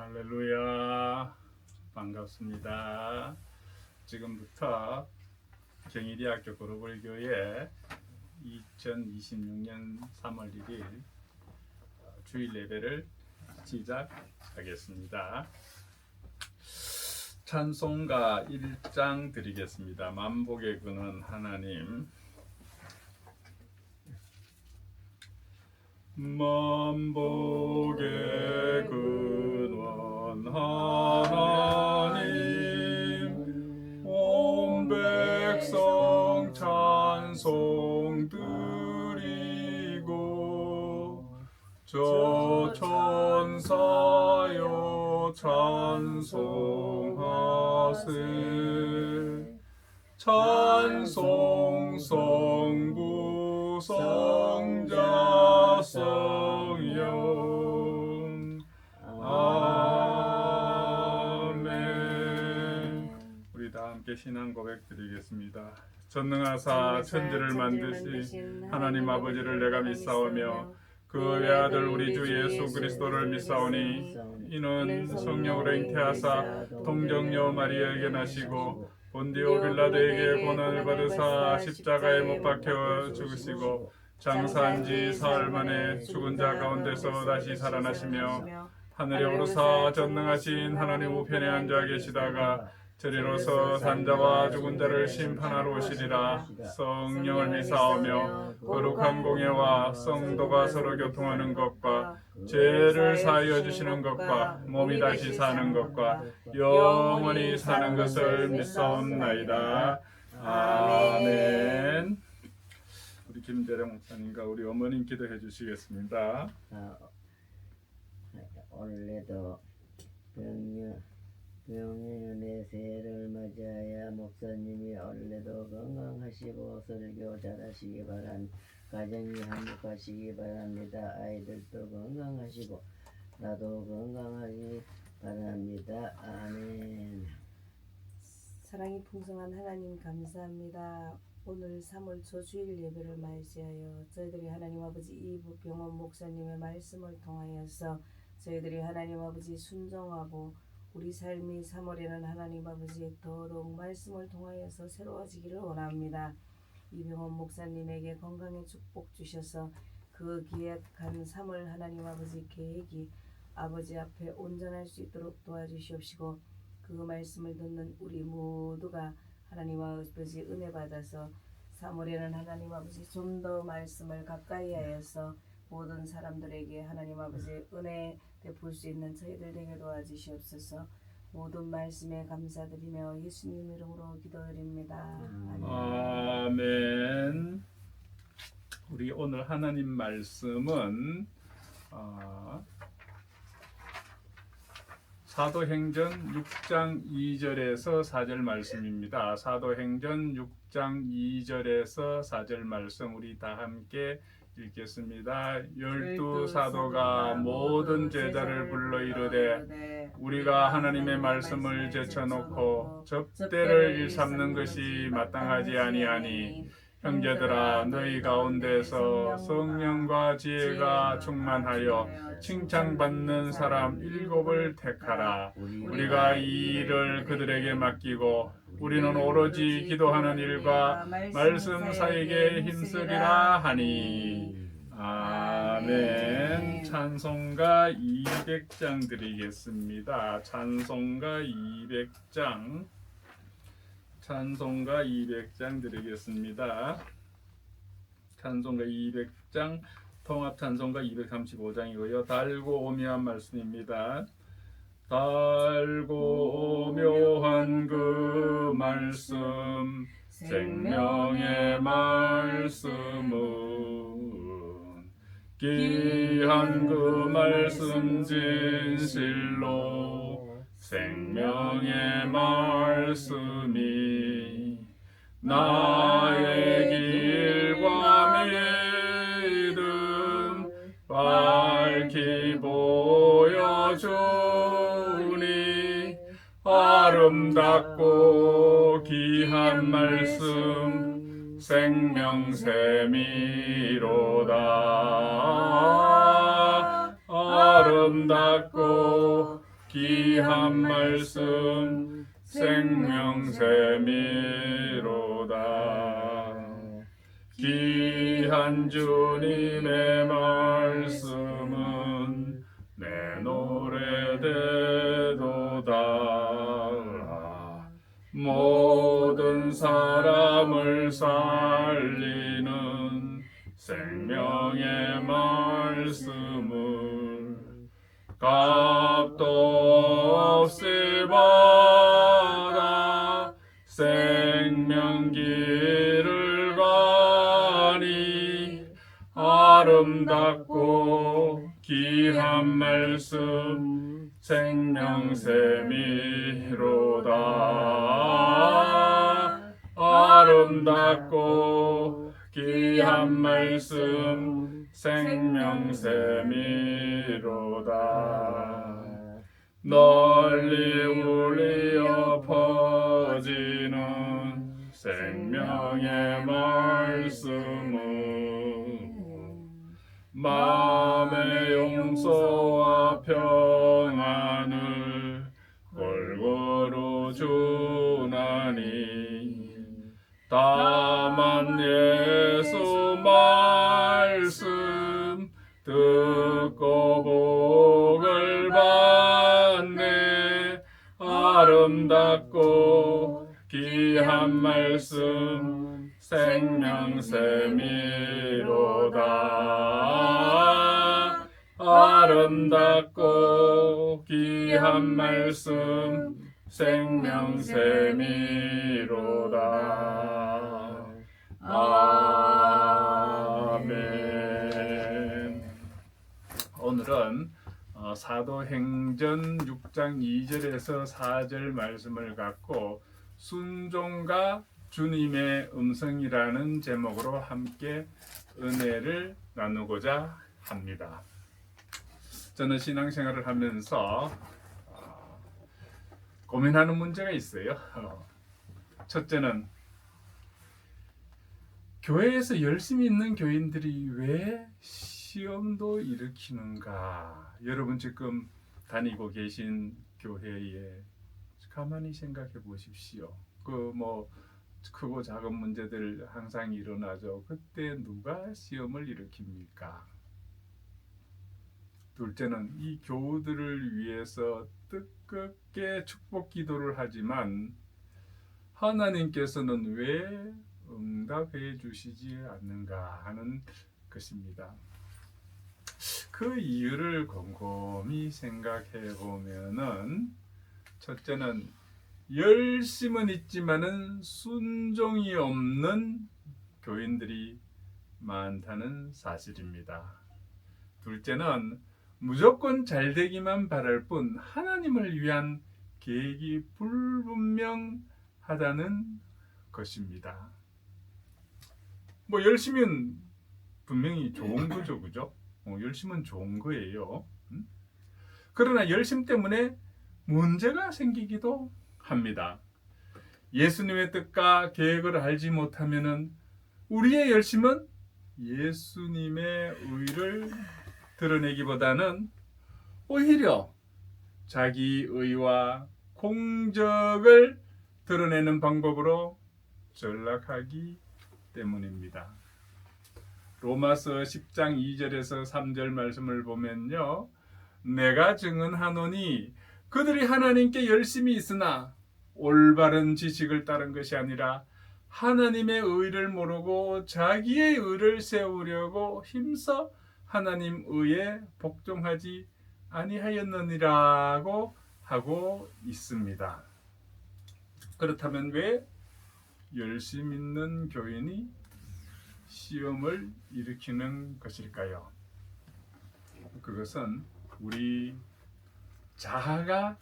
할렐루야, 반갑습니다. 지금부터 경희대학교 그로벌교회 2026년 3월 1일 주일 예배를 시작하겠습니다. 찬송가 1장 드리겠습니다. 만복의 근원 하나님. 만복의 근원 하나님, 온 백성 찬송 드리고, 저 천사여 찬송하세. 찬송 성부 성자 성령. 아멘. 우리 다 함께 신앙 고백 드리겠습니다. 전능하사 천지를 만드신 하나님 아버지를 내가 믿사오며 그 외아들 우리 주 예수 그리스도를 믿사오니 이는 성령으로 잉태하사 동정녀 마리아에게 나시고 본디오 빌라도에게 고난을 받으사 십자가에 못 박혀 죽으시고 장사한 지 사흘 만에 죽은 자 가운데서 다시 살아나시며 하늘에 오르사 전능하신 하나님 우편에 앉아 계시다가 저리로서 산자와 죽은 자를 심판하러 오시리라. 성령을 믿사오며 거룩한 공예와 성도가 서로 교통하는 것과 죄를 사하여 주시는 것과 몸이 다시 사는 것과 영원히 사는 것을 믿사옵나이다. 아멘. 우리 김대령 목사님과 우리 어머님 기도해 주시겠습니다. 올해도 병년의 새해를 맞이하여 목사님이 올해도 건강하시고 설교 잘하시기 가정이 행복하시기 바랍니다. 아이들도 건강하시고 나도 건강하기 바랍니다. 아멘. 사랑이 풍성한 하나님 감사합니다. 오늘 3월 초주일 예배를 맞이하여 저희들이 하나님 아버지 이병원 목사님의 말씀을 통하여서 저희들이 하나님 아버지 순종하고 우리 삶이 3월에는 하나님 아버지 더더욱 말씀을 통하여서 새로워지기를 원합니다. 이병원 목사님에게 건강의 축복 주셔서 그 기획한 3월 하나님 아버지 계획이 아버지 앞에 온전할 수 있도록 도와주시옵시고 그 말씀을 듣는 우리 모두가 하나님 아버지 은혜 받아서 3월에는 하나님 아버지 좀 더 말씀을 가까이 하여서 모든 사람들에게 하나님 아버지 은혜 베풀 수 있는 저희들 되게 도와주시옵소서. 모든 말씀에 감사드리며 예수님 이름으로 기도드립니다. 아멘. 우리 오늘 하나님 말씀은 사도행전 6장 2절에서 4절 말씀입니다. 사도행전 6장 2절에서 4절 말씀 우리 다 함께 읽겠습니다. 12사도가 모든 제자를 불러 이르되 우리가 하나님의 말씀을 제쳐놓고 접대를 일삼는 것이 마땅하지 아니하니 형제들아 너희 가운데서 성령과 지혜가 충만하여 칭찬받는 사람 7을 택하라. 우리가 이 일을 그들에게 맡기고 우리는 오로지 기도하는 일과 말씀 사이에 힘쓰리라 하니. 아멘. 찬송가 200장 드리겠습니다. 찬송가 200장 드리겠습니다. 찬송가 200장 통합 찬송가 235장이고요. 달고 오묘한 말씀입니다. 달고 오묘한 그 말씀 생명의 말씀은 귀한 그 말씀 진실로 생명의 말씀이 나의 길과 믿음 밝히 보여주니 아름답고 귀한 말씀 생명샘이로다. 아름답고 귀한 말씀 생명샘이로다. 귀한 주님의 말씀은 내 노래되도다. 모든 사람을 살리는 생명의 말씀을 값도 없이 받아 생명길을 가니 아름답고 귀한 말씀 생명샘이로다. 아름답고 귀한 말씀 생명샘이로다. 널리 울리어 퍼지는 생명의 말씀은 마음의 용서와 평안을 골고루 주나니 다만 예수 말씀 듣고 복을 받네. 아름답고 귀한 말씀 생명샘이로다. 아름답고 귀한 말씀 생명샘이로다. 아멘. 오늘은 사도행전 6장 2절에서 4절 말씀을 갖고 순종과 주님의 음성이라는 제목으로 함께 은혜를 나누고자 합니다. 저는 신앙생활을 하면서 고민하는 문제가 있어요. 첫째는 교회에서 열심히 있는 교인들이 왜 시험도 일으키는가? 여러분 지금 다니고 계신 교회에 가만히 생각해 보십시오. 크고 작은 문제들 항상 일어나죠. 그때 누가 시험을 일으킵니까? 둘째는 이 교우들을 위해서 뜻깊게 축복 기도를 하지만 하나님께서는 왜 응답해 주시지 않는가 하는 것입니다. 그 이유를 곰곰이 생각해 보면은 첫째는 열심은 있지만은 순종이 없는 교인들이 많다는 사실입니다. 둘째는 무조건 잘 되기만 바랄 뿐 하나님을 위한 계획이 불분명하다는 것입니다. 열심은 분명히 좋은 거죠, 그죠? 열심은 좋은 거예요. 그러나 열심 때문에 문제가 생기기도 합니다. 예수님의 뜻과 계획을 알지 못하면은 우리의 열심은 예수님의 의를 드러내기보다는 오히려 자기 의와 공적을 드러내는 방법으로 전락하기 때문입니다. 로마서 10장 2절에서 3절 말씀을 보면요. 내가 증언하노니 그들이 하나님께 열심히 있으나 올바른 지식을 따른 것이 아니라 하나님의 의를 모르고 자기의 의를 세우려고 힘써 하나님 의에 복종하지 아니하였느니라고 하고 있습니다. 그렇다면 왜 열심 있는 교인이 시험을 일으키는 것일까요? 그것은 우리 자아가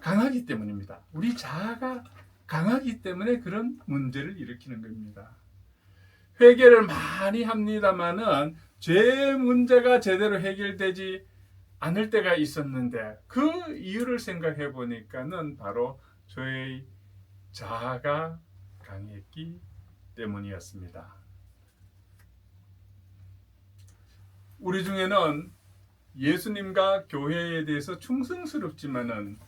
강하기 때문입니다. 우리 자아가 강하기 때문에 그런 문제를 일으키는 겁니다. 회개를 많이 합니다마는 죄 문제가 제대로 해결되지 않을 때가 있었는데 그 이유를 생각해 보니까는 바로 저의 자아가 강했기 때문이었습니다. 우리 중에는 예수님과 교회에 대해서 충성스럽지만은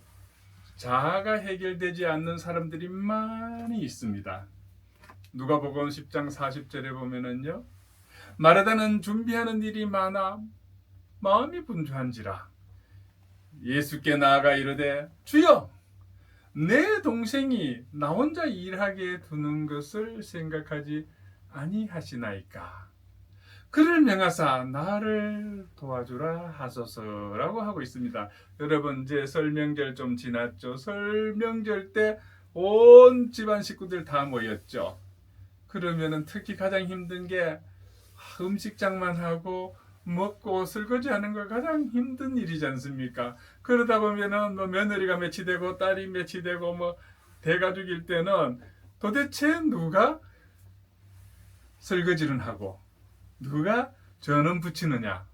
자아가 해결되지 않는 사람들이 많이 있습니다. 누가복음 10장 40절에 보면은요. 마르다는 준비하는 일이 많아 마음이 분주한지라 예수께 나아가 이르되 주여 내 동생이 나 혼자 일하게 두는 것을 생각하지 아니하시나이까 그를 명하사 나를 도와주라 하소서라고 하고 있습니다. 여러분 이제 설명절 좀 지났죠. 설명절 때 온 집안 식구들 다 모였죠. 그러면은 특히 가장 힘든 게 음식장만 하고 먹고 설거지하는 거 가장 힘든 일이지 않습니까? 그러다 보면은 뭐 며느리가 매치되고 딸이 매치되고 뭐 대가족일 때는 도대체 누가 설거지를 하고 누가 전원 붙이느냐?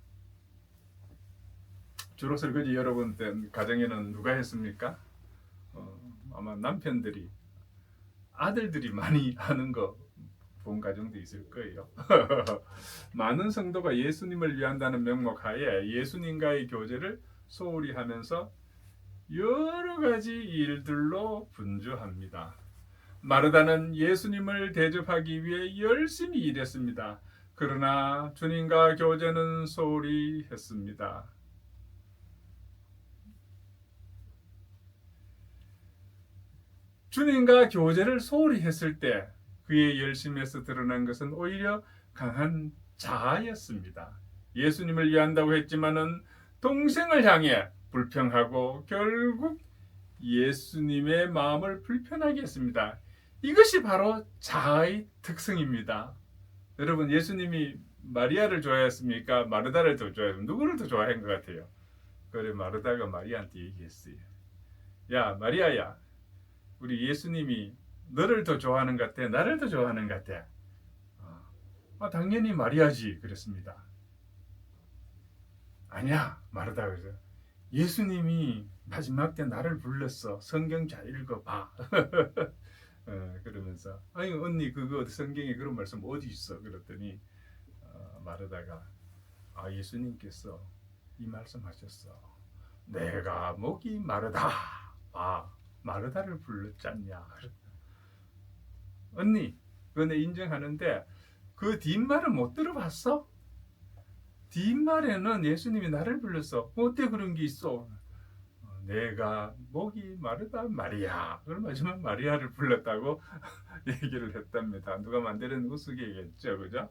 주로 설거지 여러분 때 가정에는 누가 했습니까? 아마 남편들이 아들들이 많이 하는 거 본 가정도 있을 거예요. 많은 성도가 예수님을 위한다는 명목 하에 예수님과의 교제를 소홀히 하면서 여러 가지 일들로 분주합니다. 마르다는 예수님을 대접하기 위해 열심히 일했습니다. 그러나 주님과 교제는 소홀히 했습니다. 주님과 교제를 소홀히 했을 때 그의 열심에서 드러난 것은 오히려 강한 자아였습니다. 예수님을 위한다고 했지만은 동생을 향해 불평하고 결국 예수님의 마음을 불편하게 했습니다. 이것이 바로 자아의 특성입니다. 여러분 예수님이 마리아를 좋아했습니까? 마르다를 더 좋아했습니까? 누구를 더 좋아한 것 같아요? 그래 마르다가 마리아한테 얘기했어요. 야 마리아야 우리 예수님이 너를 더 좋아하는 것 같아? 나를 더 좋아하는 것 같아? 당연히 마리아지 그랬습니다. 아니야 마르다 그래서 예수님이 마지막 때 나를 불렀어. 성경 잘 읽어봐. 그러면서 아니 언니 그거 성경에 그런 말씀 어디 있어? 그랬더니 마르다가 예수님께서 이 말씀하셨어. 내가 목이 마르다. 마르다를 불렀잖냐. 언니 그거 내 인정하는데 그 뒷말은 못 들어봤어? 뒷말에는 예수님이 나를 불렀어. 어때 그런 게 있어? 내가 목이 마르다 마리아. 그럼 마지막 마리아를 불렀다고 얘기를 했답니다. 누가 만드는 우스개겠죠, 그죠?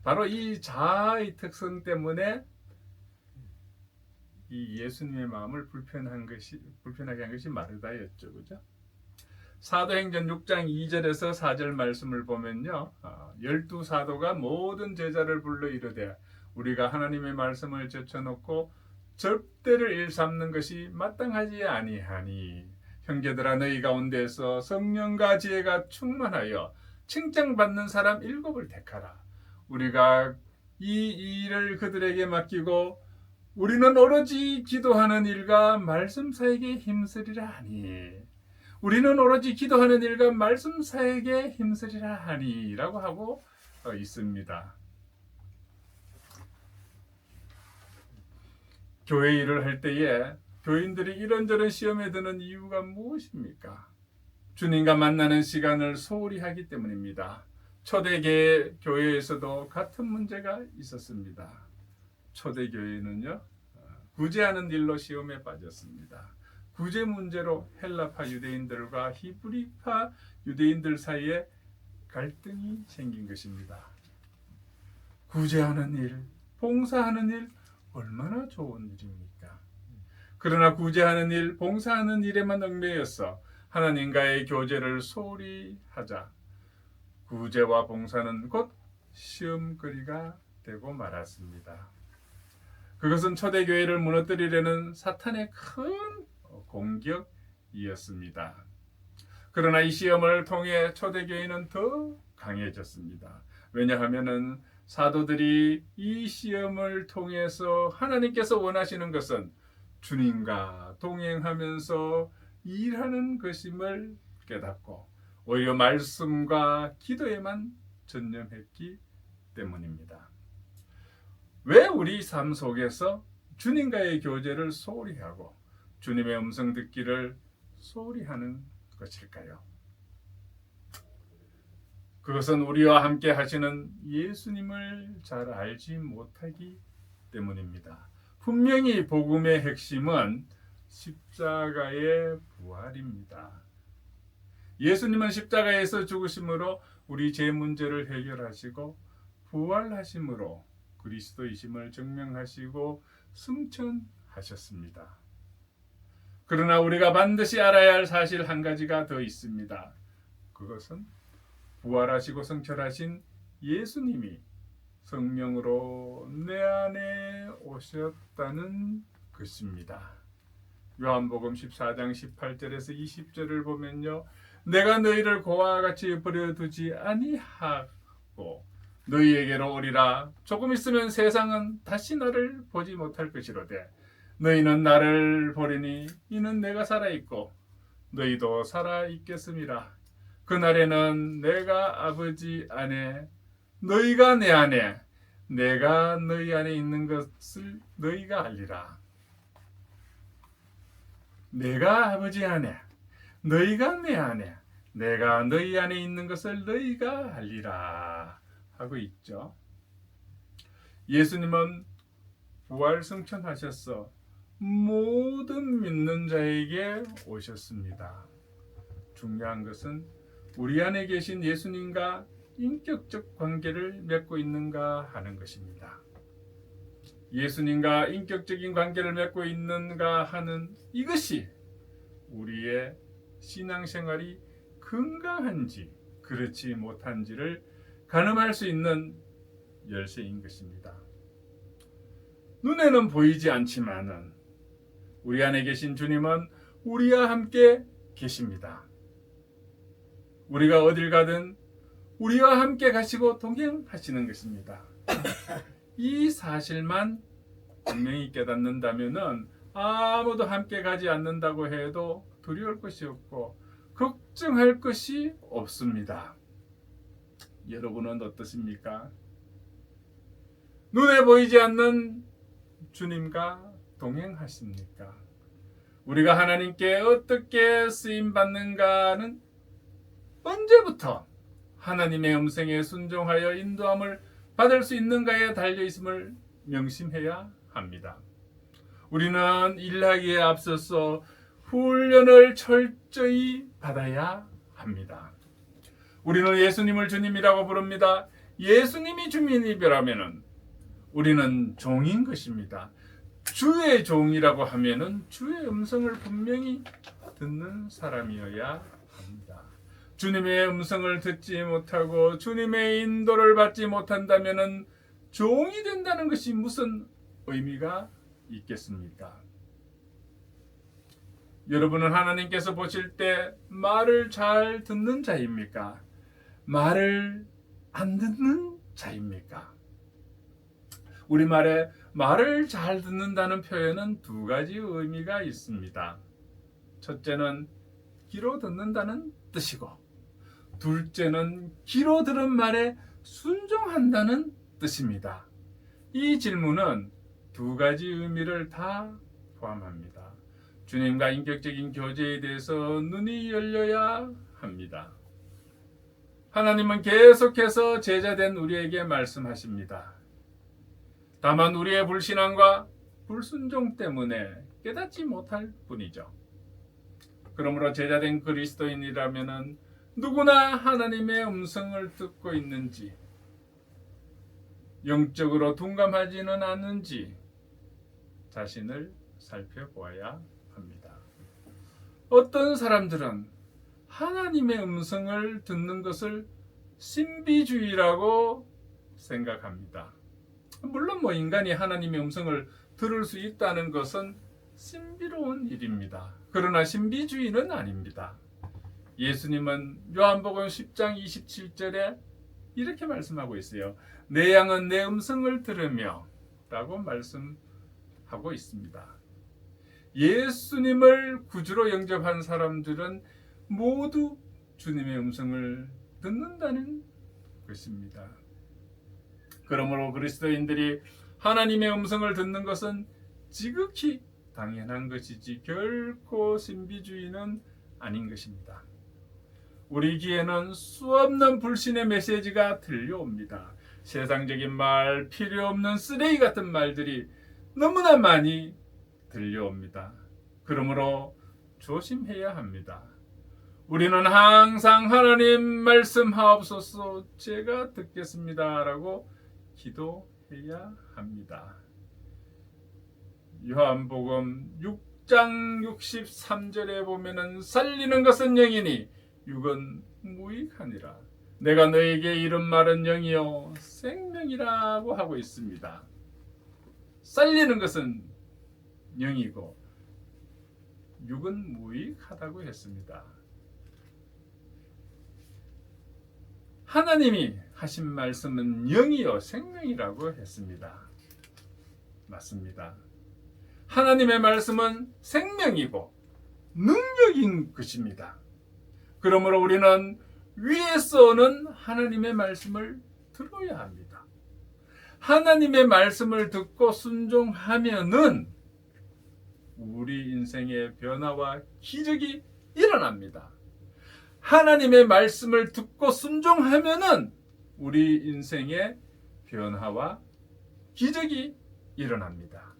바로 이 자아의 특성 때문에 이 예수님의 마음을 불편하게 한 것이 마르다였죠, 그죠? 사도행전 6장 2절에서 4절 말씀을 보면요. 12사도가 모든 제자를 불러 이르되 우리가 하나님의 말씀을 제쳐놓고 접대를 일삼는 것이 마땅하지 아니하니 형제들아 너희 가운데서 성령과 지혜가 충만하여 칭찬받는 사람 7을 택하라. 우리가 이 일을 그들에게 맡기고 우리는 오로지 기도하는 일과 말씀 사에게 힘쓰리라 하니 우리는 오로지 기도하는 일과 말씀 사에게 힘쓰리라 하니 라고 하고 있습니다. 교회 일을 할 때에 교인들이 이런저런 시험에 드는 이유가 무엇입니까? 주님과 만나는 시간을 소홀히 하기 때문입니다. 초대 교회에서도 같은 문제가 있었습니다. 초대 교회는요, 구제하는 일로 시험에 빠졌습니다. 구제 문제로 헬라파 유대인들과 히브리파 유대인들 사이에 갈등이 생긴 것입니다. 구제하는 일, 봉사하는 일 얼마나 좋은 일입니까? 그러나 구제하는 일, 봉사하는 일에만 얽매여서 하나님과의 교제를 소홀히 하자 구제와 봉사는 곧 시험거리가 되고 말았습니다. 그것은 초대교회를 무너뜨리려는 사탄의 큰 공격이었습니다. 그러나 이 시험을 통해 초대교회는 더 강해졌습니다. 왜냐하면 사도들이 이 시험을 통해서 하나님께서 원하시는 것은 주님과 동행하면서 일하는 것임을 깨닫고 오히려 말씀과 기도에만 전념했기 때문입니다. 왜 우리 삶 속에서 주님과의 교제를 소홀히 하고 주님의 음성 듣기를 소홀히 하는 것일까요? 그것은 우리와 함께 하시는 예수님을 잘 알지 못하기 때문입니다. 분명히 복음의 핵심은 십자가의 부활입니다. 예수님은 십자가에서 죽으심으로 우리 죄 문제를 해결하시고 부활하심으로 그리스도이심을 증명하시고 승천하셨습니다. 그러나 우리가 반드시 알아야 할 사실 한 가지가 더 있습니다. 그것은 부활하시고 승천하신 예수님이 성령으로 내 안에 오셨다는 것입니다. 요한복음 14장 18절에서 20절을 보면요. 내가 너희를 고아와 같이 버려두지 아니하고 너희에게로 오리라. 조금 있으면 세상은 다시 나를 보지 못할 것이로되 너희는 나를 보리니 이는 내가 살아있고 너희도 살아있겠음이라. 그날에는 내가 아버지 안에 너희가 내 안에 내가 너희 안에 있는 것을 너희가 알리라. 내가 아버지 안에 너희가 내 안에 내가 너희 안에 있는 것을 너희가 알리라 하고 있죠. 예수님은 부활 승천하셔서 모든 믿는 자에게 오셨습니다. 중요한 것은 우리 안에 계신 예수님과 인격적 관계를 맺고 있는가 하는 것입니다. 예수님과 인격적인 관계를 맺고 있는가 하는 이것이 우리의 신앙생활이 건강한지 그렇지 못한지를 가늠할 수 있는 열쇠인 것입니다. 눈에는 보이지 않지만은 우리 안에 계신 주님은 우리와 함께 계십니다. 우리가 어딜 가든 우리와 함께 가시고 동행하시는 것입니다. 이 사실만 분명히 깨닫는다면은 아무도 함께 가지 않는다고 해도 두려울 것이 없고 걱정할 것이 없습니다. 여러분은 어떠십니까? 눈에 보이지 않는 주님과 동행하십니까? 우리가 하나님께 어떻게 쓰임 받는가는 언제부터 하나님의 음성에 순종하여 인도함을 받을 수 있는가에 달려 있음을 명심해야 합니다. 우리는 일하기에 앞서서 훈련을 철저히 받아야 합니다. 우리는 예수님을 주님이라고 부릅니다. 예수님이 주님이라면은 우리는 종인 것입니다. 주의 종이라고 하면은 주의 음성을 분명히 듣는 사람이어야 합니다. 주님의 음성을 듣지 못하고 주님의 인도를 받지 못한다면은 종이 된다는 것이 무슨 의미가 있겠습니까? 여러분은 하나님께서 보실 때 말을 잘 듣는 자입니까? 말을 안 듣는 자입니까? 우리말에 말을 잘 듣는다는 표현은 두 가지 의미가 있습니다. 첫째는 귀로 듣는다는 뜻이고 둘째는 귀로 들은 말에 순종한다는 뜻입니다. 이 질문은 두 가지 의미를 다 포함합니다. 주님과 인격적인 교제에 대해서 눈이 열려야 합니다. 하나님은 계속해서 제자된 우리에게 말씀하십니다. 다만 우리의 불신앙과 불순종 때문에 깨닫지 못할 뿐이죠. 그러므로 제자된 그리스도인이라면 누구나 하나님의 음성을 듣고 있는지, 영적으로 둔감하지는 않는지 자신을 살펴보아야 합니다. 어떤 사람들은 하나님의 음성을 듣는 것을 신비주의라고 생각합니다. 물론 인간이 하나님의 음성을 들을 수 있다는 것은 신비로운 일입니다. 그러나 신비주의는 아닙니다. 예수님은 요한복음 10장 27절에 이렇게 말씀하고 있어요. 내 양은 내 음성을 들으며 라고 말씀하고 있습니다. 예수님을 구주로 영접한 사람들은 모두 주님의 음성을 듣는다는 것입니다. 그러므로 그리스도인들이 하나님의 음성을 듣는 것은 지극히 당연한 것이지 결코 신비주의는 아닌 것입니다. 우리 귀에는 수없는 불신의 메시지가 들려옵니다. 세상적인 말, 필요 없는 쓰레기 같은 말들이 너무나 많이 들려옵니다. 그러므로 조심해야 합니다. 우리는 항상 하나님 말씀하옵소서 제가 듣겠습니다 라고 기도해야 합니다. 요한복음 6장 63절에 보면은 살리는 것은 영이니 육은 무익하니라. 내가 너에게 이른 말은 영이요 생명이라고 하고 있습니다. 살리는 것은 영이고 육은 무익하다고 했습니다. 하나님이 하신 말씀은 영이요 생명이라고 했습니다. 맞습니다. 하나님의 말씀은 생명이고 능력인 것입니다. 그러므로 우리는 위에서 오는 하나님의 말씀을 들어야 합니다. 하나님의 말씀을 듣고 순종하면은 우리 인생의 변화와 기적이 일어납니다. 하나님의 말씀을 듣고 순종하면은 우리 인생의 변화와 기적이 일어납니다.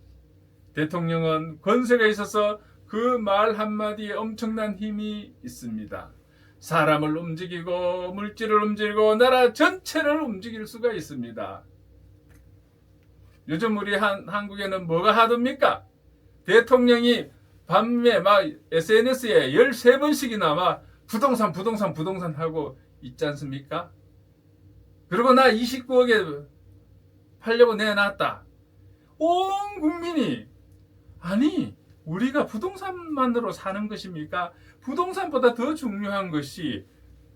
대통령은 권세가 있어서 그 말 한마디에 엄청난 힘이 있습니다. 사람을 움직이고 물질을 움직이고 나라 전체를 움직일 수가 있습니다. 요즘 우리 한국에는 뭐가 하듭니까? 대통령이 밤에 막 SNS에 13번씩이나 막 부동산 하고 있지 않습니까? 그리고 나 29억에 팔려고 내놨다. 온 국민이 아니 우리가 부동산만으로 사는 것입니까? 부동산보다 더 중요한 것이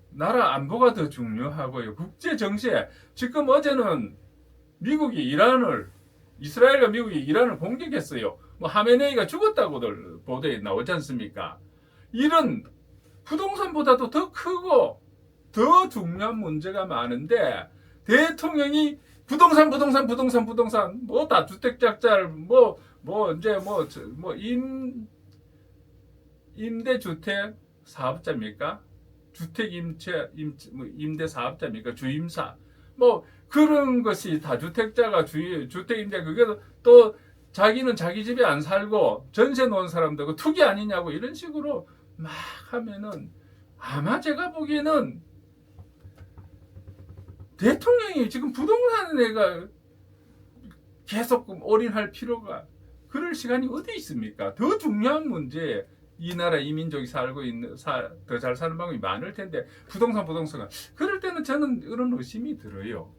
나라 안보가 더 중요하고요. 국제 정세. 지금 어제는 이스라엘과 미국이 이란을 공격했어요. 뭐 하메네이가 죽었다고들 보도에 나오지 않습니까? 이런 부동산보다도 더 크고 더 중요한 문제가 많은데 대통령이 부동산 뭐 다주택자들 임대주택 사업자입니까? 임대 사업자입니까? 주임사 뭐 그런 것이 다주택자가 주택임대 그게 또 자기는 자기 집에 안 살고 전세 놓은 사람들 그 투기 아니냐고 이런 식으로 막 하면은 아마 제가 보기에는 대통령이 지금 부동산에가 계속 올인할 필요가 그럴 시간이 어디 있습니까? 더 중요한 문제 이 나라 이민족이 살고 있는 더 잘 사는 방법이 많을 텐데 부동산 그럴 때는 저는 그런 의심이 들어요.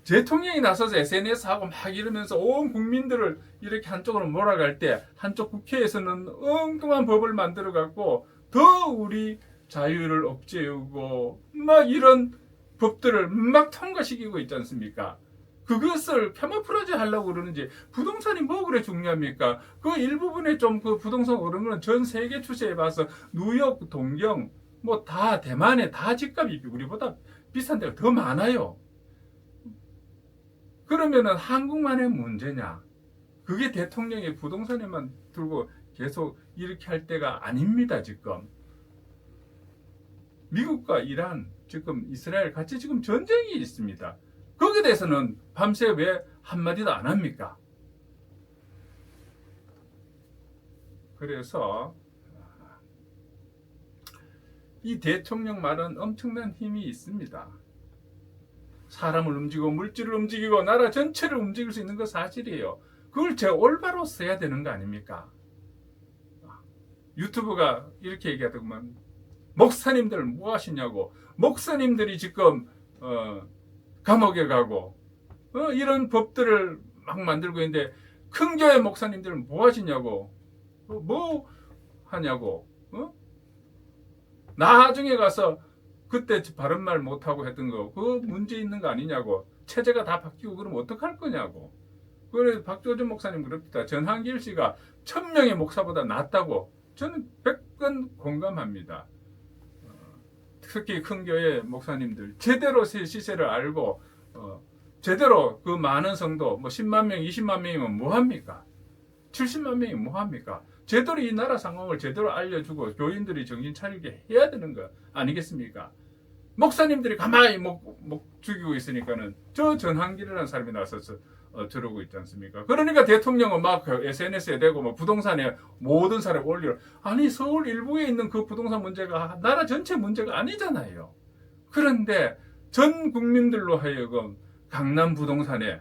대통령이 나서서 SNS 하고 막 이러면서 온 국민들을 이렇게 한쪽으로 몰아갈 때 한쪽 국회에서는 엉뚱한 법을 만들어 갖고 더 우리 자유를 억제하고 막 이런 법들을 막 통과시키고 있지 않습니까? 그것을 폄하프라지 하려고 그러는지 부동산이 뭐 그래 중요합니까? 그 일부분에 좀 그 부동산 오른 거는 전 세계 추세해 봐서 뉴욕, 동경 뭐 다 대만에 다 집값이 우리보다 비싼 데가 더 많아요. 그러면은 한국만의 문제냐? 그게 대통령이 부동산에만 들고 계속 이렇게 할 때가 아닙니다, 지금. 미국과 이란, 지금 이스라엘 같이 지금 전쟁이 있습니다. 거기에 대해서는 밤새 왜 한마디도 안 합니까? 그래서 이 대통령 말은 엄청난 힘이 있습니다. 사람을 움직이고 물질을 움직이고 나라 전체를 움직일 수 있는 건 사실이에요. 그걸 제가 올바로 써야 되는 거 아닙니까? 유튜브가 이렇게 얘기하더구만 목사님들 뭐 하시냐고 목사님들이 지금 감옥에 가고 이런 법들을 막 만들고 있는데 큰 교회 목사님들은 뭐 하시냐고 뭐 하냐고 나중에 가서 그때 바른 말 못하고 했던 거 그 문제 있는 거 아니냐고 체제가 다 바뀌고 그러면 어떡할 거냐고. 그래서 박조준 목사님 그럽니다. 전한길 씨가 1000명의 목사보다 낫다고 저는 100건 공감합니다. 특히 큰 교회 목사님들 제대로 시세를 알고 제대로 그 많은 성도 뭐 10만 명, 20만 명이면 뭐합니까? 70만 명이 뭐합니까? 제대로 이 나라 상황을 제대로 알려주고 교인들이 정신 차리게 해야 되는 거 아니겠습니까? 목사님들이 가만히 목 죽이고 있으니까는 저 전한길이라는 사람이 나서서 저러고 있지 않습니까? 그러니까 대통령은 막 SNS에 대고 뭐 부동산에 모든 사람 올리려. 아니 서울 일부에 있는 그 부동산 문제가 나라 전체 문제가 아니잖아요. 그런데 전 국민들로 하여금 강남 부동산에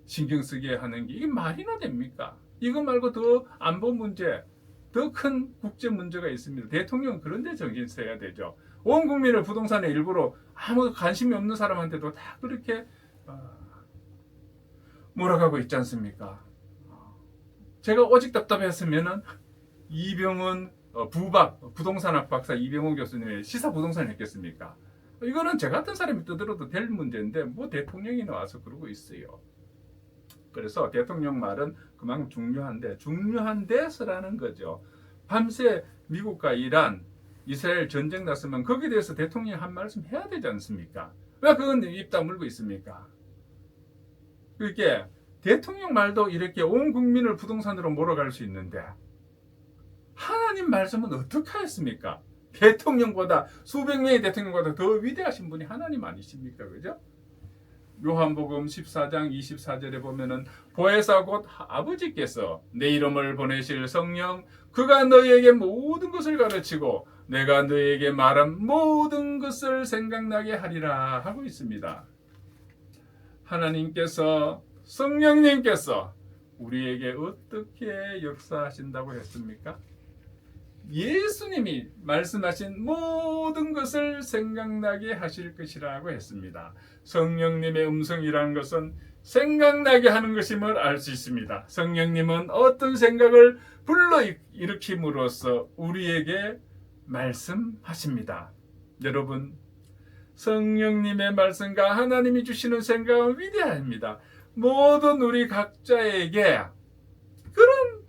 신경 쓰게 하는 게 이게 말이나 됩니까? 이거 말고 더 안보 문제, 더 큰 국제 문제가 있습니다. 대통령은 그런 데 정신 써야 되죠. 온 국민을 부동산에 일부러 아무 관심이 없는 사람한테도 다 그렇게 몰아가고 있지 않습니까? 제가 오직 답답했으면은 이병헌 부동산학 박사 이병헌 교수님의 시사 부동산을 했겠습니까? 이거는 저 같은 사람이 떠들어도 될 문제인데 뭐 대통령이 나와서 그러고 있어요. 그래서 대통령 말은 그만큼 중요한데 쓰라는 거죠. 밤새 미국과 이란, 이스라엘 전쟁 났으면 거기에 대해서 대통령이 한 말씀 해야 되지 않습니까? 왜 그건 입 다물고 있습니까? 그게 대통령 말도 이렇게 온 국민을 부동산으로 몰아갈 수 있는데 하나님 말씀은 어떻게 하였습니까? 대통령보다 수백 명의 대통령보다 더 위대하신 분이 하나님 아니십니까? 그죠? 요한복음 14장 24절에 보면은 보혜사 곧 아버지께서 내 이름을 보내실 성령 그가 너희에게 모든 것을 가르치고 내가 너희에게 말한 모든 것을 생각나게 하리라 하고 있습니다. 하나님께서 성령님께서 우리에게 어떻게 역사하신다고 했습니까? 예수님이 말씀하신 모든 것을 생각나게 하실 것이라고 했습니다. 성령님의 음성이라는 것은 생각나게 하는 것임을 알 수 있습니다. 성령님은 어떤 생각을 불러일으킴으로써 우리에게 말씀하십니다. 여러분, 성령님의 말씀과 하나님이 주시는 생각은 위대합니다. 모든 우리 각자에게 그런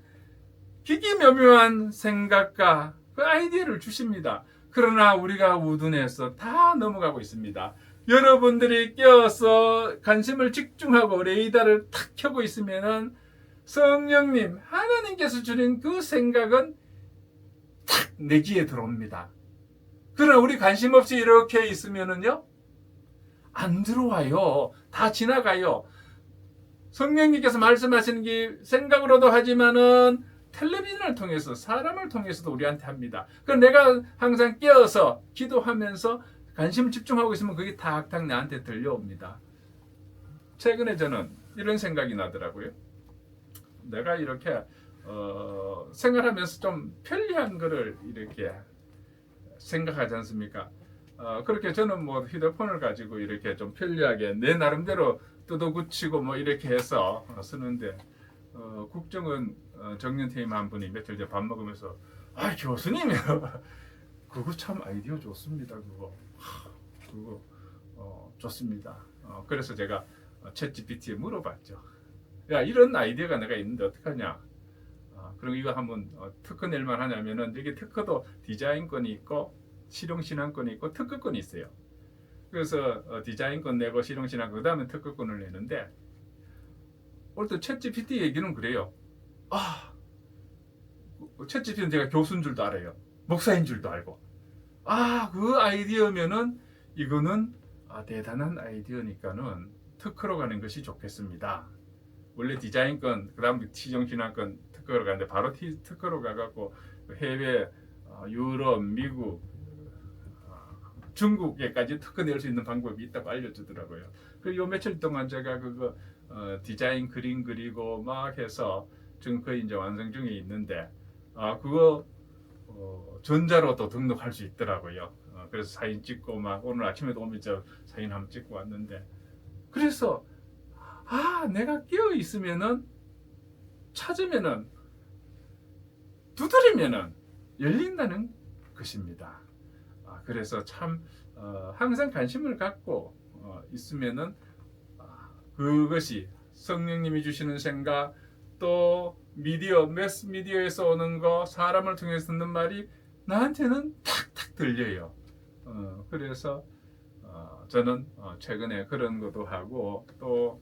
기기묘묘한 생각과 그 아이디어를 주십니다. 그러나 우리가 우둔해서 다 넘어가고 있습니다. 여러분들이 깨어서 관심을 집중하고 레이더를 탁 켜고 있으면은 성령님, 하나님께서 주신 그 생각은 탁 내 귀에 들어옵니다. 그러나 우리 관심 없이 이렇게 있으면은요, 안 들어와요. 다 지나가요. 성령님께서 말씀하시는 게 생각으로도 하지만은 텔레비전을 통해서 사람을 통해서도 우리한테 합니다. 그럼 내가 항상 깨어서 기도하면서 관심을 집중하고 있으면 그게 탁탁 나한테 들려옵니다. 최근에 저는 이런 생각이 나더라고요. 내가 이렇게 생활하면서 좀 편리한 거를 이렇게 생각하지 않습니까? 그렇게 저는 뭐 휴대폰을 가지고 이렇게 좀 편리하게 내 나름대로 뜯어붙이고 뭐 이렇게 해서 쓰는데 국정원 정년퇴임 한 분이 며칠 전에 밥 먹으면서 교수님이요. 그거 참 아이디어 좋습니다. 그거 좋습니다. 그래서 제가 챗GPT에 물어봤죠. 야, 이런 아이디어가 내가 있는데 어떡하냐. 그리고 이거 한번 특허 낼만 하냐면은 여기 특허도 디자인권이 있고 실용신앙권이 있고 특허권이 있어요. 그래서 디자인권 내고 실용신앙권 그 다음에 특허권을 내는데 오늘 또 챗GPT 얘기는 그래요. 챗GPT는 제가 교수인 줄도 알아요. 목사인 줄도 알고. 그 아이디어면은 이거는 대단한 아이디어니까는 특허로 가는 것이 좋겠습니다. 원래 디자인권, 그 다음 시정신앙권 특허로 가는데 바로 특허로 가갖고 해외, 유럽, 미국, 중국에까지 특허 낼 수 있는 방법이 있다고 알려주더라고요. 그리고 요 며칠 동안 제가 그거 디자인 그림 그리고 막 해서 지금 거의 이제 완성 중에 있는데 그거 전자로 또 등록할 수 있더라고요. 그래서 사진 찍고 막 오늘 아침에도 오면서 사진 한번 찍고 왔는데 그래서 내가 깨어 있으면은 찾으면은 두드리면은 열린다는 것입니다. 그래서 참 항상 관심을 갖고 있으면은 그것이 성령님이 주시는 생각 또 매스 미디어에서 오는 거 사람을 통해서 듣는 말이 나한테는 탁탁 들려요. 그래서 저는 최근에 그런 것도 하고 또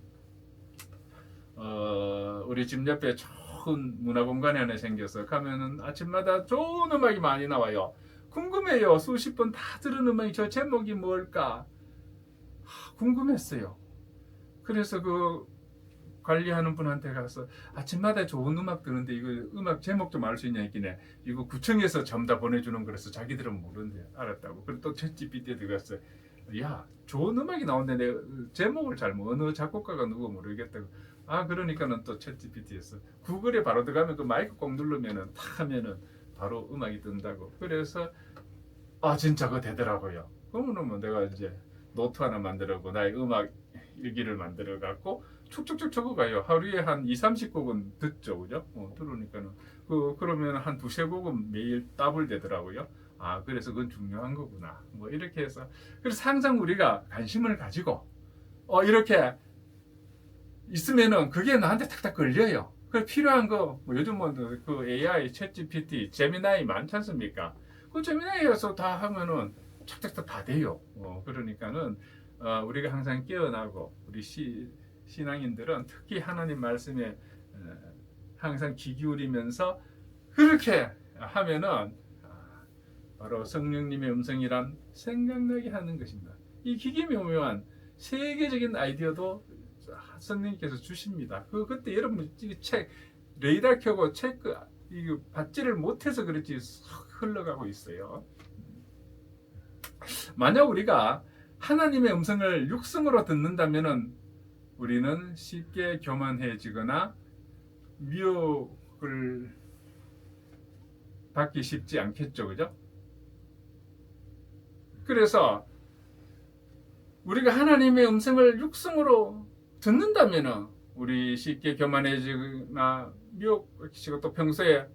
우리 집 옆에 좋은 문화공간이 하나 생겨서 가면은 아침마다 좋은 음악이 많이 나와요. 궁금해요. 수십 번 다 들은 음악이 저 제목이 뭘까 궁금했어요. 그래서 그 관리하는 분한테 가서 아침마다 좋은 음악 듣는데 이거 음악 제목 좀 알 수 있냐 했기네. 이거 구청에서 전부 다 보내주는 거라서 자기들은 모르는데 알았다고. 그리고 또 챗GPT에 들어갔어요. 야 좋은 음악이 나오는데 내가 제목을 잘 어느 작곡가가 누구 모르겠다고. 그러니까는 또 챗GPT에서 구글에 바로 들어가면 그 마이크 꼭 누르면은 탁 하면은 바로 음악이 뜬다고. 그래서 진짜 그거 되더라고요. 그러면 뭐 내가 이제 노트 하나 만들고 나의 음악 일기를 만들어 갖고 축축축 적어가요. 하루에 한 2-30곡은 듣죠, 그죠? 들으니까는 그러면 한 2-3곡은 매일 더블 되더라고요. 그래서 그건 중요한 거구나. 뭐 이렇게 해서 그래서 항상 우리가 관심을 가지고 이렇게 있으면은 그게 나한테 탁탁 걸려요. 그 필요한 거 뭐 요즘 그 AI, 챗GPT, 제미나이 많지 않습니까? 그 제미나이에서 다 하면은 착착착 다 돼요. 그러니까는 우리가 항상 깨어나고 우리 신앙인들은 특히 하나님 말씀에 항상 귀 기울이면서 그렇게 하면은 바로 성령님의 음성이란 생각나게 하는 것입니다. 이 기기묘묘한 세계적인 아이디어도 성령님께서 주십니다. 그때 여러분 책 레이더 켜고 책 이거 받지를 못해서 그렇지 흘러가고 있어요. 만약 우리가 하나님의 음성을 육성으로 듣는다면은 우리는 쉽게 교만해지거나 미혹을 받기 쉽지 않겠죠, 그죠? 그래서 우리가 하나님의 음성을 육성으로 듣는다면은 우리 쉽게 교만해지거나 미혹시고 또 평소에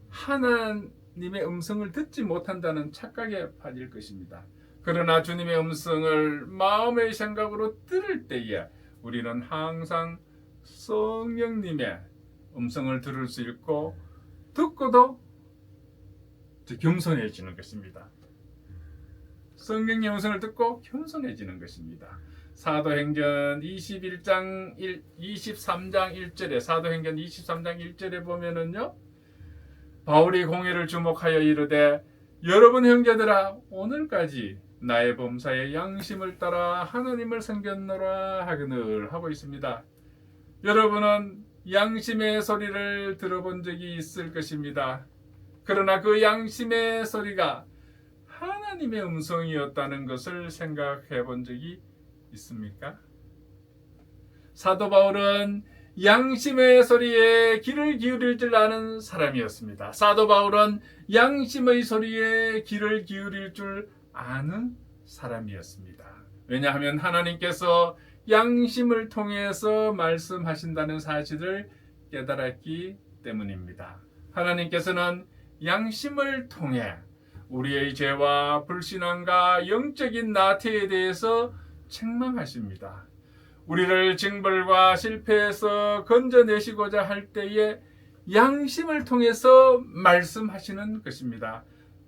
하나님의 음성을 듣지 못한다는 착각에 빠질 것입니다. 그러나 주님의 음성을 마음의 생각으로 들을 때에 우리는 항상 성령님의 음성을 들을 수 있고 듣고도 겸손해지는 것입니다. 성령의 음성을 듣고 겸손해지는 것입니다. 사도행전 23장 1절에 사도행전 23장 1절에 보면은요. 바울이 공회를 주목하여 이르되 여러분 형제들아 오늘까지 나의 범사에 양심을 따라 하나님을 섬겼노라 하거늘 하고 있습니다. 여러분은 양심의 소리를 들어본 적이 있을 것입니다. 그러나 그 양심의 소리가 하나님의 음성이었다는 것을 생각해 본 적이 있습니까? 사도 바울은 양심의 소리에 귀를 기울일 줄 아는 사람이었습니다. 사도 바울은 양심의 소리에 귀를 기울일 줄 아는 사람이었습니다. 왜냐하면 하나님께서 양심을 통해서 말씀하신다는 사실을 깨달았기 때문입니다. 하나님께서는 양심을 통해 우리의 죄와 불신앙과 영적인 나태에 대해서 책망하십니다. 우리를 징벌과 실패에서 건져내시고자 할 때에 양심을 통해서 말씀하시는 것입니다.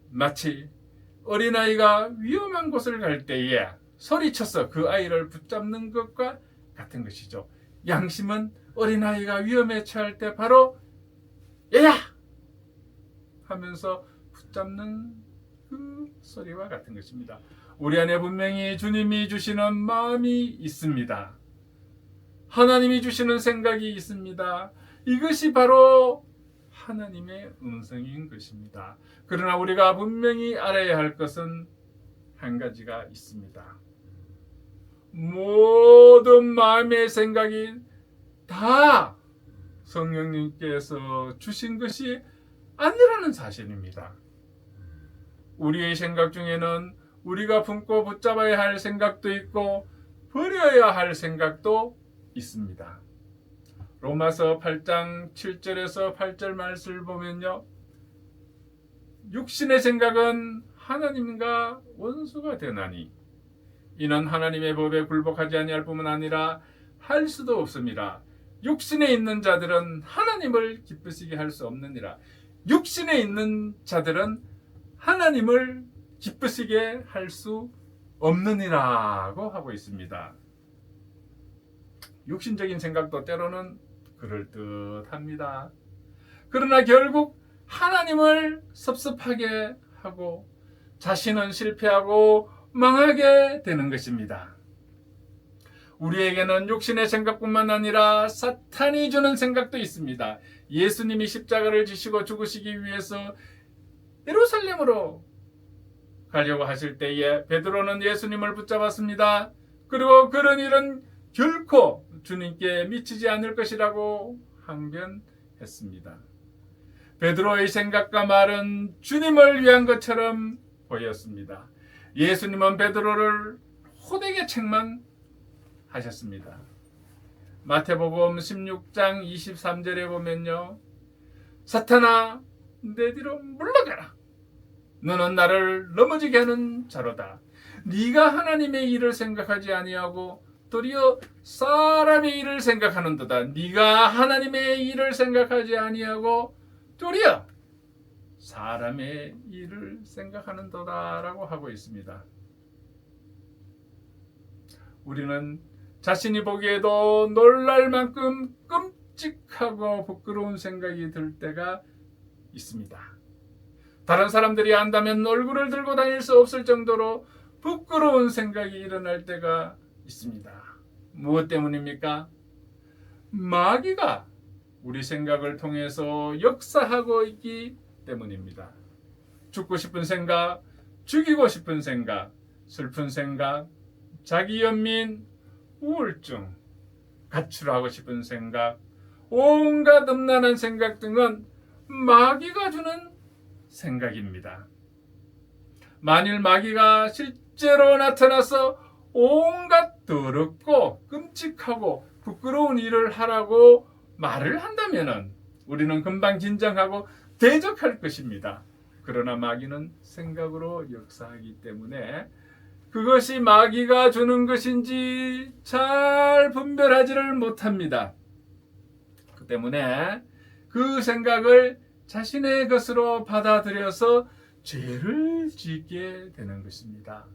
마치 어린아이가 위험한 곳을 갈 때에 소리쳐서 그 아이를 붙잡는 것과 같은 것이죠. 양심은 어린아이가 위험에 처할 때 바로 얘야! 하면서 붙잡는 그 소리와 같은 것입니다. 우리 안에 분명히 주님이 주시는 마음이 있습니다. 하나님이 주시는 생각이 있습니다. 이것이 바로 하나님의 음성인 것입니다. 그러나 우리가 분명히 알아야 할 것은 한 가지가 있습니다. 모든 마음의 생각이 다 성령님께서 주신 것이 아니라는 사실입니다. 우리의 생각 중에는 우리가 품고 붙잡아야 할 생각도 있고 버려야 할 생각도 있습니다. 로마서 8장 7절에서 8절 말씀을 보면요. 육신의 생각은 하나님과 원수가 되나니 이는 하나님의 법에 굴복하지 아니할 뿐만 아니라 할 수도 없습니다. 육신에 있는 자들은 하나님을 기쁘시게 할 수 없느니라. 육신에 있는 자들은 하나님을 기쁘시게 할 수 없느니라고 하고 있습니다. 육신적인 생각도 때로는 그럴듯합니다. 그러나 결국 하나님을 섭섭하게 하고 자신은 실패하고 망하게 되는 것입니다. 우리에게는 육신의 생각뿐만 아니라 사탄이 주는 생각도 있습니다. 예수님이 십자가를 지시고 죽으시기 위해서 예루살렘으로 가려고 하실 때에 베드로는 예수님을 붙잡았습니다. 그리고 그런 일은 결코 주님께 미치지 않을 것이라고 항변했습니다. 베드로의 생각과 말은 주님을 위한 것처럼 보였습니다. 예수님은 베드로를 호되게 책망하셨습니다. 마태복음 16장 23절에 보면요, 사탄아, 내 뒤로 물러가라. 너는 나를 넘어지게 하는 자로다. 네가 하나님의 일을 생각하지 아니하고 도리어 사람의 일을 생각하는도다. 네가 하나님의 일을 생각하지 아니하고 도리어 사람의 일을 생각하는도다라고 하고 있습니다. 우리는 자신이 보기에도 놀랄 만큼 끔찍하고 부끄러운 생각이 들 때가 있습니다. 다른 사람들이 안다면 얼굴을 들고 다닐 수 없을 정도로 부끄러운 생각이 일어날 때가 있습니다. 무엇 때문입니까? 마귀가 우리 생각을 통해서 역사하고 있기 때문입니다. 죽고 싶은 생각, 죽이고 싶은 생각, 슬픈 생각, 자기 연민, 우울증, 가출하고 싶은 생각, 온갖 음란한 생각 등은 마귀가 주는 생각입니다. 만일 마귀가 실제로 나타나서 온갖 더럽고 끔찍하고 부끄러운 일을 하라고 말을 한다면 우리는 금방 긴장하고 대적할 것입니다. 그러나 마귀는 생각으로 역사하기 때문에 그것이 마귀가 주는 것인지 잘 분별하지를 못합니다. 그 때문에 그 생각을 자신의 것으로 받아들여서 죄를 짓게 되는 것입니다.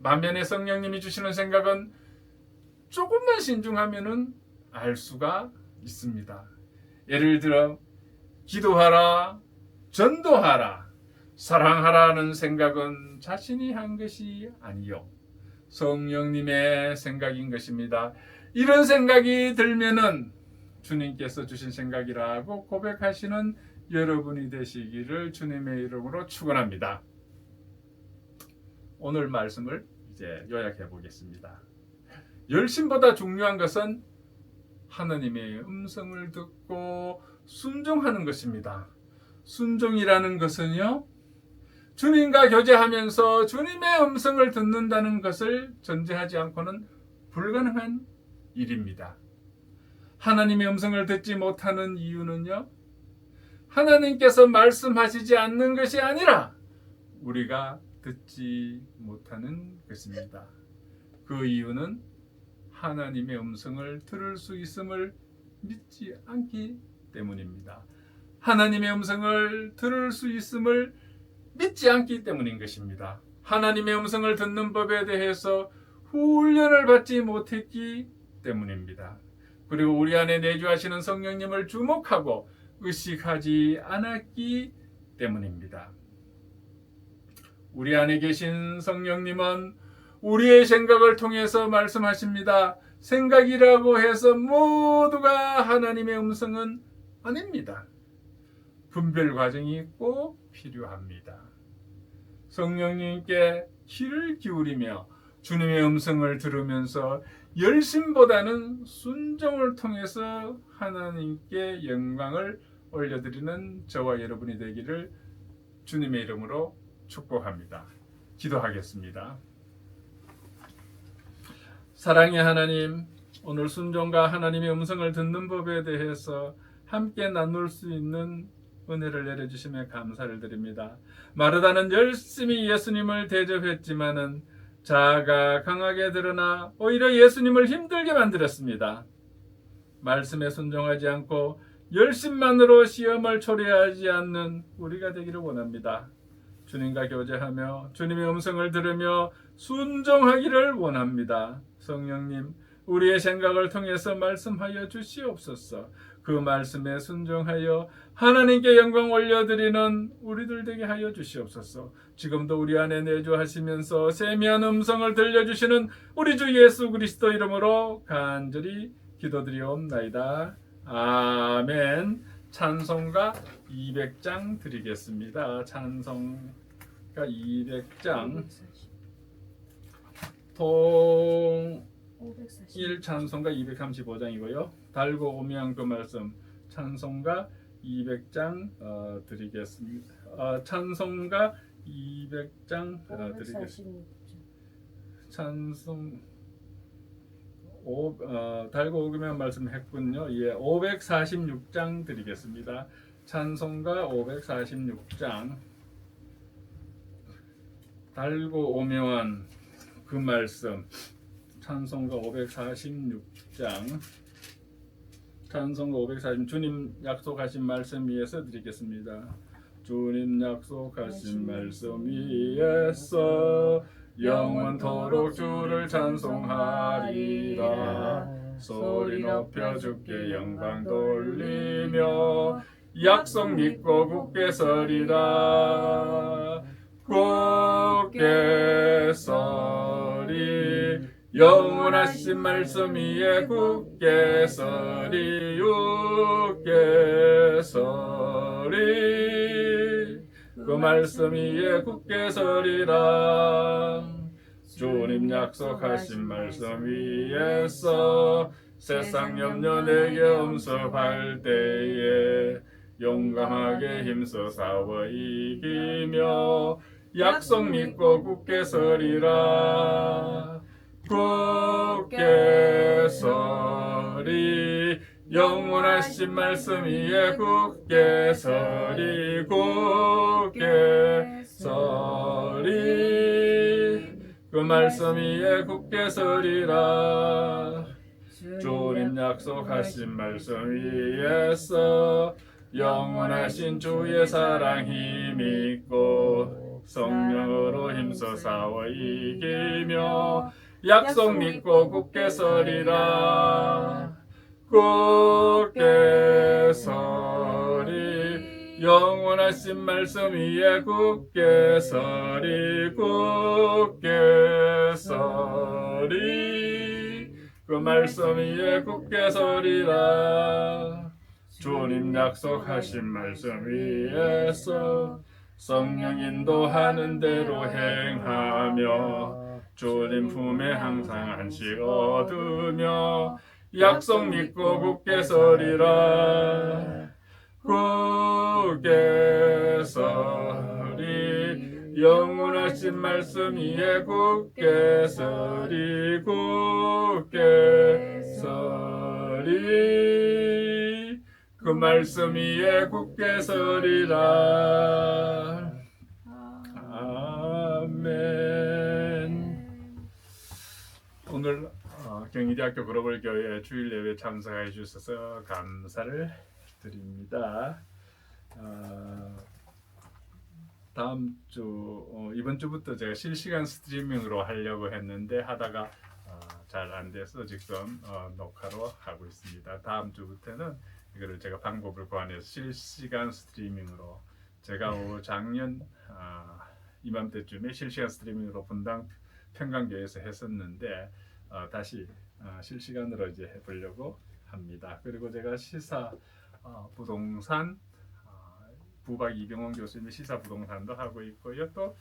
반면에 성령님이 주시는 생각은 조금만 신중하면은 알 수가 있습니다. 예를 들어 기도하라, 전도하라, 사랑하라는 생각은 자신이 한 것이 아니요 성령님의 생각인 것입니다. 이런 생각이 들면은 주님께서 주신 생각이라고 고백하시는 여러분이 되시기를 주님의 이름으로 축원합니다. 오늘 말씀을 이제 요약해 보겠습니다. 열심보다 중요한 것은 하나님의 음성을 듣고 순종하는 것입니다. 순종이라는 것은요, 주님과 교제하면서 주님의 음성을 듣는다는 것을 전제하지 않고는 불가능한 일입니다. 하나님의 음성을 듣지 못하는 이유는요, 하나님께서 말씀하시지 않는 것이 아니라 우리가 듣지 못하는 것입니다. 그 이유는 하나님의 음성을 들을 수 있음을 믿지 않기 때문입니다. 하나님의 음성을 들을 수 있음을 믿지 않기 때문인 것입니다. 하나님의 음성을 듣는 법에 대해서 훈련을 받지 못했기 때문입니다. 그리고 우리 안에 내주하시는 성령님을 주목하고 의식하지 않았기 때문입니다. 우리 안에 계신 성령님은 우리의 생각을 통해서 말씀하십니다. 생각이라고 해서 모두가 하나님의 음성은 아닙니다. 분별 과정이 꼭 필요합니다. 성령님께 귀를 기울이며 주님의 음성을 들으면서 열심보다는 순종을 통해서 하나님께 영광을 올려드리는 저와 여러분이 되기를 주님의 이름으로 축복합니다. 기도하겠습니다. 사랑의 하나님, 오늘 순종과 하나님의 음성을 듣는 법에 대해서 함께 나눌 수 있는 은혜를 내려주심에 감사를 드립니다. 마르다는 열심히 예수님을 대접했지만은 자아가 강하게 드러나 오히려 예수님을 힘들게 만들었습니다. 말씀에 순종하지 않고 열심만으로 시험을 초래하지 않는 우리가 되기를 원합니다. 주님과 교제하며 주님의 음성을 들으며 순종하기를 원합니다. 성령님, 우리의 생각을 통해서 말씀하여 주시옵소서. 그 말씀에 순종하여 하나님께 영광 올려드리는 우리들 되게 하여 주시옵소서. 지금도 우리 안에 내주하시면서 세미한 음성을 들려주시는 우리 주 예수 그리스도 이름으로 간절히 기도드리옵나이다. 아멘. 찬송가 200장 드리겠습니다. 찬송가 200장 통 1 찬송가 235장이고요. 달고 오면 그 말씀 찬송가 200장 드리겠습니다. 찬송가 200장 드리겠습니다. 찬송 달고 오면 말씀했군요. 예, 546장 드리겠습니다. 찬송가 546장 달고 오면 그 말씀 찬송가 546장 찬송가 540 주님 약속하신 말씀 위에서 드리겠습니다. 주님 약속하신 말씀 위에서 영원토록 주를 찬송하리라. 소리 높여 주께 영광 돌리며 약속 믿고 굳게 서리라. 굳게 서리 영원하신 말씀 위에 굳게 서리 굳게 서리 그 말씀 위에 굳게 서리라. 주님 약속하신 말씀 위에서 세상 염려 내게 엄습할 때에 용감하게 힘써 싸워 이기며 약속 믿고 굳게 서리라. 굳게 서리 영원하신 말씀 위에 굳게 서리 굳게 서리 그 말씀 위에 굳게 서리라. 주님 약속하신 말씀 위에서 영원하신 주의 사랑 힘있고 성령으로 힘써 싸워 이기며 약속 믿고 굳게 서리라. 굳게 서리 영원하신 말씀 위에 굳게 서리 굳게 서리 그 말씀 위에 굳게 서리라. 주님 약속하신 말씀 위에서 성령 인도하는 대로 행하며 주님 품에 항상 안식 얻으며 약속 믿고 굳게 서리라. 굳게 서리 영원하신 말씀 위에 굳게 서리 굳게 서리 그 말씀 위에 굳게 서리라. 아멘. 오늘 경희대학교 글로벌 교회 주일 예배 참석해 주셔서 감사를 드립니다. 다음 주 이번 주부터 제가 실시간 스트리밍으로 하려고 했는데 하다가 잘 안 돼서 지금 녹화로 하고 있습니다. 다음 주부터는 이거를 제가 방법을 구안해서 실시간 스트리밍으로 제가 작년 이맘때쯤에 실시간 스트리밍으로 분당 평강교회에서 했었는데 다시 실시간으로 이제 해보려고 합니다. 그리고 제가 시사 부동산 부박 이병헌 교수님의 시사 부동산도 하고 있고요. 또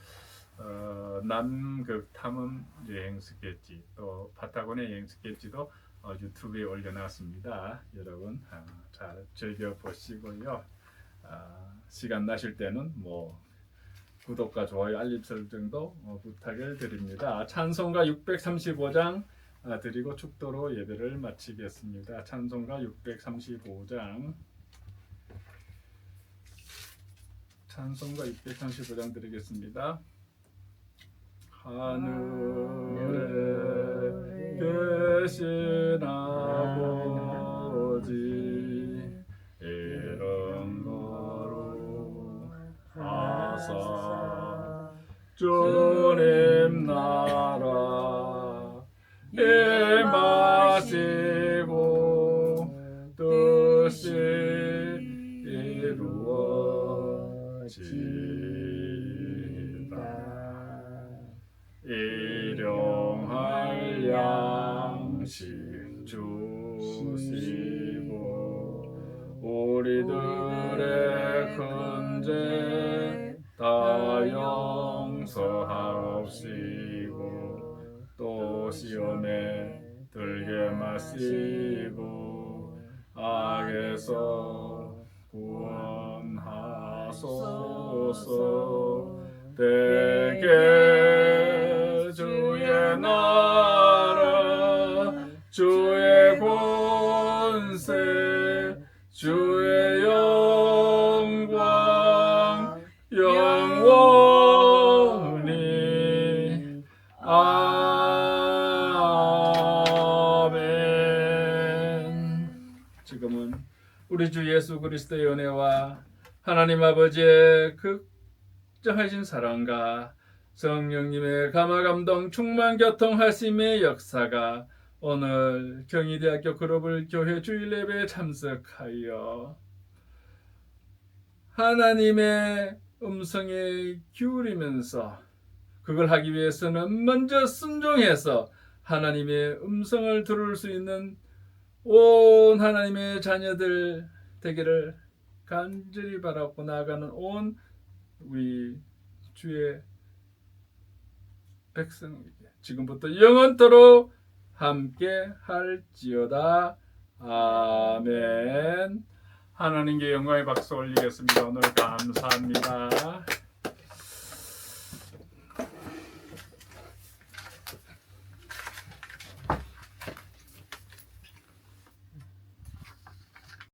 남극 탐험 여행 스케치 또 파타고니아 여행 스케치도 유튜브에 올려놨습니다. 여러분 잘 즐겨 보시고요. 시간 나실 때는 뭐 구독과 좋아요 알림 설정도 부탁을 드립니다. 찬송가 635장 드리고 축도로 예배를 마치겠습니다. 찬송가 635장 찬송가 635장 드리겠습니다. 하늘에 계신 아버지 이름 거룩하사 양식 주시고 우리들의 큰 죄 다 용서하옵시고 또 시험에 들게 마시고 악에서 구원하소서. 대개 주의 나라 주의 권세 주의 영광 영원히 아멘. 지금은 우리 주 예수 그리스도의 은혜와 하나님 아버지의 극정하신 사랑과 성령님의 감화감동 충만 교통하심의 역사가 오늘 경희대학교 글로벌 교회 주일 예배에 참석하여 하나님의 음성에 기울이면서 그걸 하기 위해서는 먼저 순종해서 하나님의 음성을 들을 수 있는 온 하나님의 자녀들 되기를 간절히 바라고 나아가는 온 우리 주의 백성에게 지금부터 영원토록 함께 할지어다. 아멘. 하나님께 영광의 박수 올리겠습니다. 오늘 감사합니다.